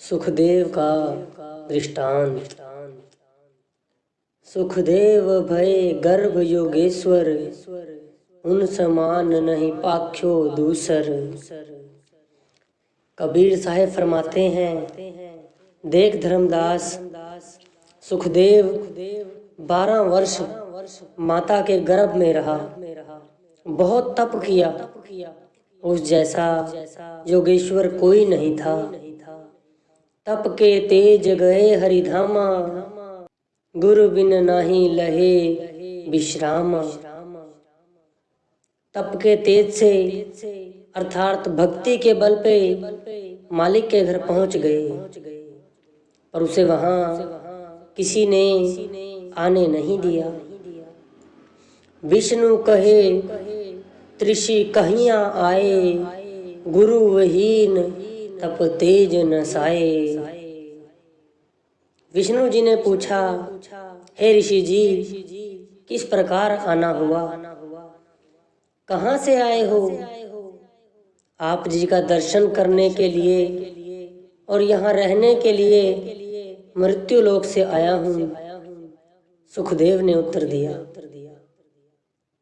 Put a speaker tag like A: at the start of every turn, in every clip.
A: सुखदेव का दृष्टांत। सुखदेव भय गर्भ योगेश्वर, उन समान नहीं पाख्यो दूसर। कबीर साहेब फरमाते हैं, देख धर्मदास, सुखदेव 12 वर्ष माता के गर्भ में रहा, बहुत तप किया, उस जैसा योगेश्वर कोई नहीं था। तप के तेज गए हरिधामा, गुरु बिन नाही लहे विश्रामा। तप के तेज से अर्थात भक्ति के बल पे मालिक के घर पहुंच गए, पर उसे वहां किसी ने आने नहीं दिया। विष्णु कहे त्रिषि कहियां आए, गुरु वहीन तप तेज न साए। विष्णु जी ने पूछा, हे ऋषि जी, किस प्रकार आना हुआ, कहाँ से आए हो? आप जी का दर्शन करने के लिए और यहाँ रहने के लिए मृत्यु लोक से आया हूँ। सुखदेव ने उत्तर दिया।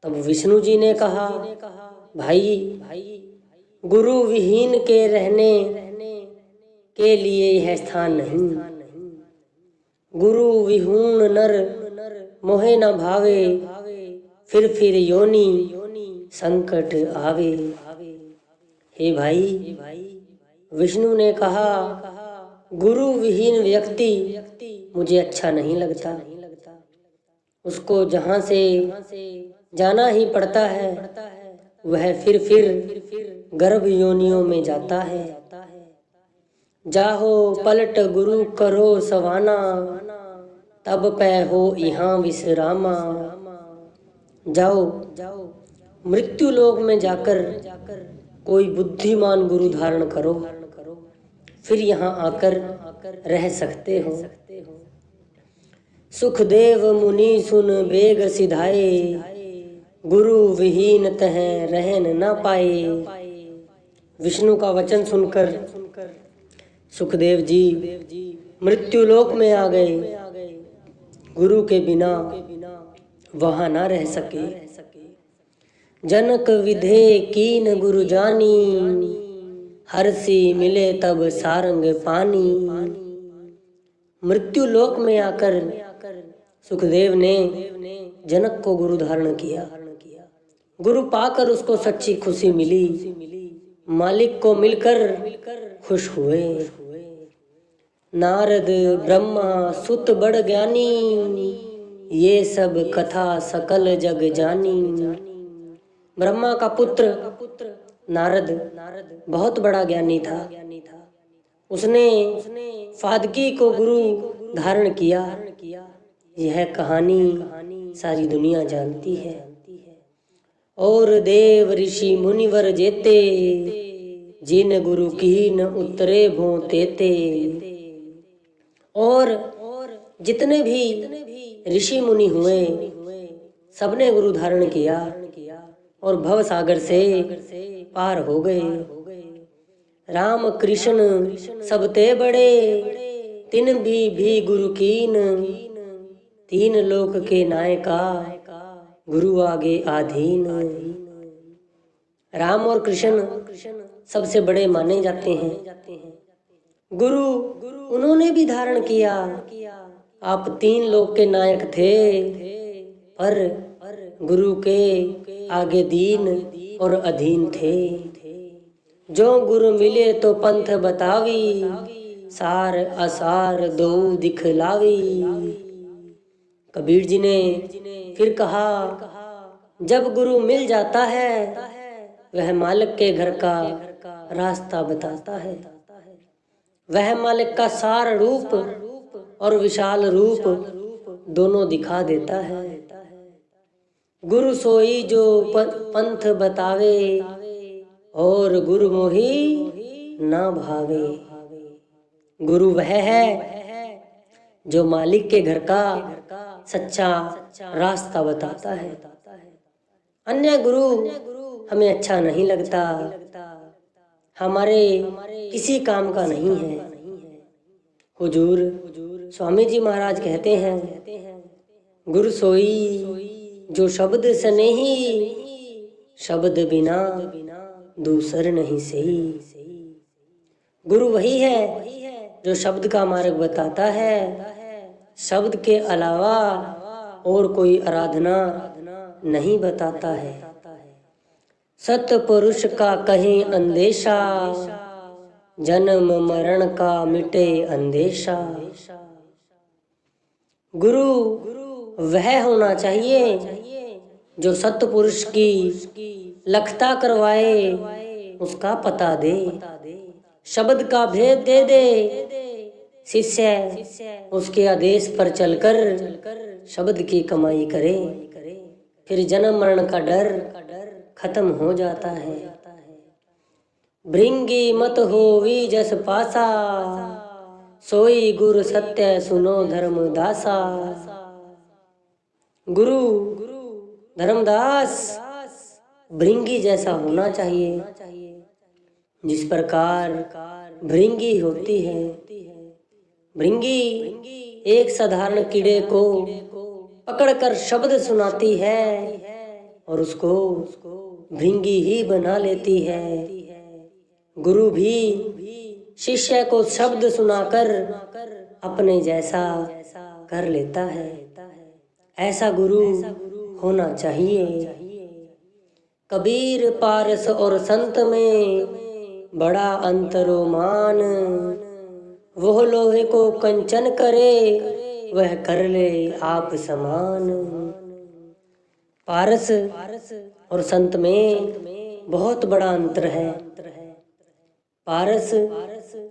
A: तब विष्णु जी ने कहा, भाई, गुरु विहीन के रहने के लिए यह स्थान नहीं। गुरु विहून नर मोहे न भावे, फिर योनि संकट आवे। हे भाई, विष्णु ने कहा, गुरु विहीन व्यक्ति मुझे अच्छा नहीं लगता। उसको जहाँ से जाना ही पड़ता है, वह फिर गर्भ योनियों में जाता है। जाहो पलट गुरु करो सवाना, तब पै हो यहाँ विश्रामा। जाओ मृत्यु लोक में जाकर कोई बुद्धिमान गुरु धारण करो, फिर यहाँ आकर रह सकते हो। सुखदेव मुनि सुन बेग सिधाए, गुरु विहीन तह रहन न पाए। विष्णु का वचन सुनकर सुखदेव जी मृत्यु लोक में आ गए, गुरु के बिना वहां ना रह सके। जनक विधे कीन गुरु जानी, हर्षि मिले तब सारंग पानी। मृत्यु लोक में आकर सुखदेव ने जनक को गुरु धारण किया। गुरु पाकर उसको सच्ची खुशी मिली, मालिक को मिलकर खुश हुए। नारद ब्रह्मा सुत बड़ ज्ञानी, ये सब कथा सकल जग जानी। ब्रह्मा का पुत्र नारद बहुत बड़ा ज्ञानी था। उसने फादकी को गुरु धारण किया। यह कहानी सारी दुनिया जानती है। और देव ऋषि मुनिवर जेते, जिन गुरु की न उतरे भों तेते। और जितने भी ऋषि मुनि हुए, सबने गुरु धारण किया और भव सागर से पार हो गए। राम कृष्ण सबते बड़े, तिन भी गुरु कीन। तीन लोक के नायका, गुरु आगे आधीन। राम और कृष्ण सबसे बड़े माने जाते हैं। गुरु उन्होंने भी धारण किया। आप 3 लोक के नायक थे, पर गुरु के आगे दीन और अधीन थे। जो गुरु मिले तो पंथ बतावी, सार असार दो दिखलावी। कबीर जी ने फिर कहा, जब गुरु मिल जाता है, वह मालिक के घर का रास्ता बताता है। वह मालिक का सार रूप और विशाल रूप दोनों दिखा देता है। गुरु सोई जो पंथ बतावे, और गुरु मोही ना भावे। गुरु वह है जो मालिक के घर का सच्चा रास्ता बताता है। अन्य गुरु हमें अच्छा नहीं लगता, हमारे किसी काम का नहीं है। हुजूर स्वामी जी महाराज कहते हैं, गुरु सोई जो शब्द स्नेही, शब्द बिना दूसर नहीं सही। गुरु वही है जो शब्द का मार्ग बताता है, शब्द के अलावा और कोई आराधना नहीं बताता है। सतपुरुष का कहीं अंदेशा, जन्म मरण का मिटे अंदेशा। गुरु वह होना चाहिए जो सतपुरुष की लखता करवाए, उसका पता दे, शब्द का भेद दे दे। शिष्य उसके आदेश पर चलकर शब्द की कमाई करे, फिर जन्म मरण का डर खत्म हो जाता है। भृंगी मत होवी जस पासा, सोई गुरु सत्य सुनो धर्म दासा। गुरु धर्मदास भृंगी जैसा होना चाहिए, जिस प्रकार भृंगी होती है। भृंगी एक साधारण कीड़े को पकड़कर शब्द सुनाती है और उसको भृंगी ही बना लेती है। गुरु भी शिष्य को शब्द सुनाकर अपने जैसा कर लेता है। ऐसा गुरु होना चाहिए। कबीर पारस और संत में बड़ा अंतरोमान, वह लोहे को कंचन करे, वह कर ले आप समान। पारस और संत में बहुत बड़ा अंतर है। पारस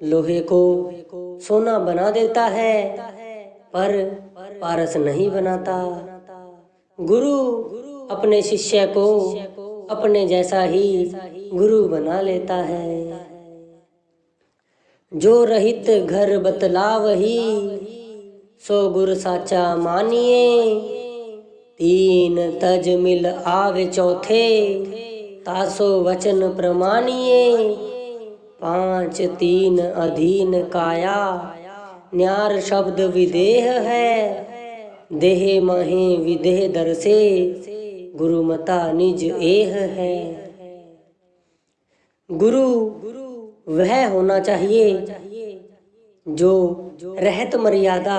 A: लोहे को सोना बना देता है, पर पारस नहीं बनाता। गुरु अपने शिष्य को अपने जैसा ही गुरु बना लेता है। जो रहित घर बतलावही, सो गुरु साचा मानिए। तीन तज मिल आवे चौथे, तासो वचन प्रमानिए। पांच तीन अधीन काया, न्यार शब्द विदेह है। देह महे विदेह दर्शे, गुरुमता निज एह है। गुरु वह होना चाहिए जो रहत मर्यादा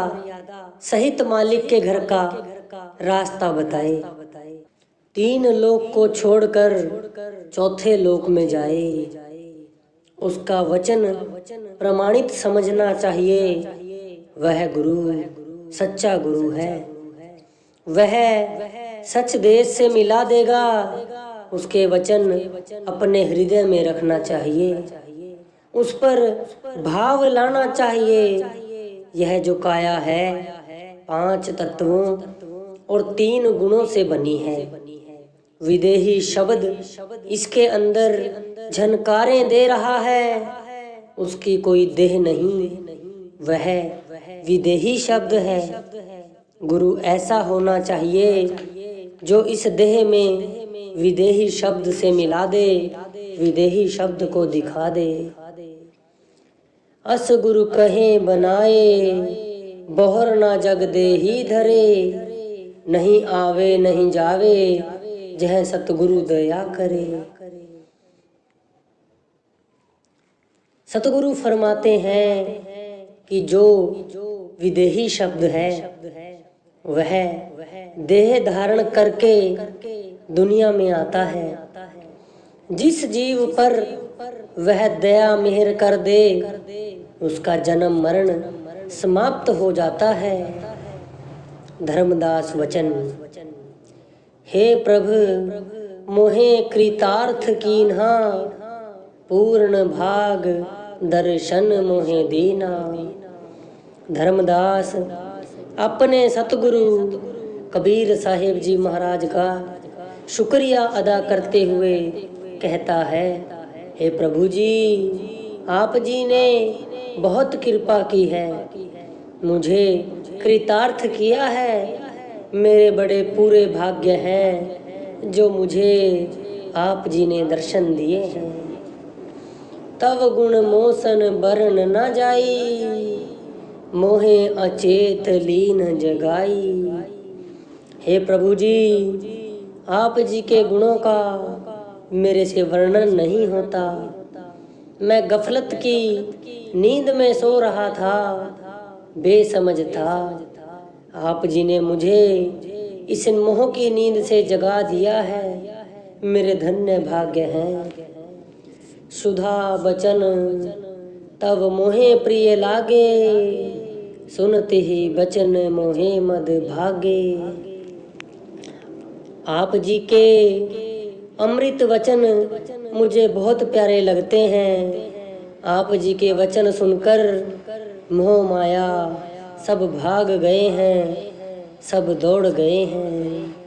A: सहित मालिक के घर का रास्ता बताए। तीन लोक को छोड़कर चौथे लोक में जाए। उसका वचन प्रमाणित समझना चाहिए। वह गुरु सच्चा गुरु है। वह सच देश से मिला देगा। उसके वचन अपने हृदय में रखना चाहिए। उस पर भाव लाना चाहिए। यह जो काया है, पांच तत्वों और तीन गुणों से बनी है। विदेही शब्द इसके अंदर झनकारें दे रहा है। उसकी कोई देह नहीं, वह विदेही शब्द है। गुरु ऐसा होना चाहिए जो इस देह में विदेही शब्द से मिला दे, विदेही शब्द को दिखा दे। अस गुरु कहे बनाए, बोहर ना जग दे ही धरे। नहीं आवे नहीं जावे, जह सतगुरु दया करे। सतगुरु फरमाते हैं कि जो विदेही शब्द है, वह देह धारण करके दुनिया में आता है। जिस जीव पर वह दया मेहर कर दे, उसका जन्म मरण समाप्त हो जाता है। धर्मदास वचन, हे प्रभु मोहे कृतार्थ कीन्हा, पूर्ण भाग दर्शन मोहे दीना। धर्मदास अपने सतगुरु कबीर साहिब जी महाराज का शुक्रिया अदा करते हुए कहता है, हे प्रभु जी, आप जी ने बहुत कृपा की है, मुझे कृतार्थ किया है। मेरे बड़े पूरे भाग्य हैं जो मुझे आप जी ने दर्शन दिए हैं। तव गुण मोसन बरन न जाई, मोहे अचेत लीन जगाई। हे प्रभु जी, आप जी के गुणों का मेरे से वर्णन नहीं होता। मैं गफलत की नींद में सो रहा था, बेसमझ था। आप जी ने मुझे इस मोह की नींद से जगा दिया है, मेरे धन्य भाग्य हैं। सुधा बचन तब मोहे प्रिय लागे, सुनते ही बचन मोहे मद भागे। आप जी के अमृत वचन मुझे बहुत प्यारे लगते हैं। आप जी के वचन सुनकर मोह माया सब भाग गए हैं, सब दौड़ गए हैं।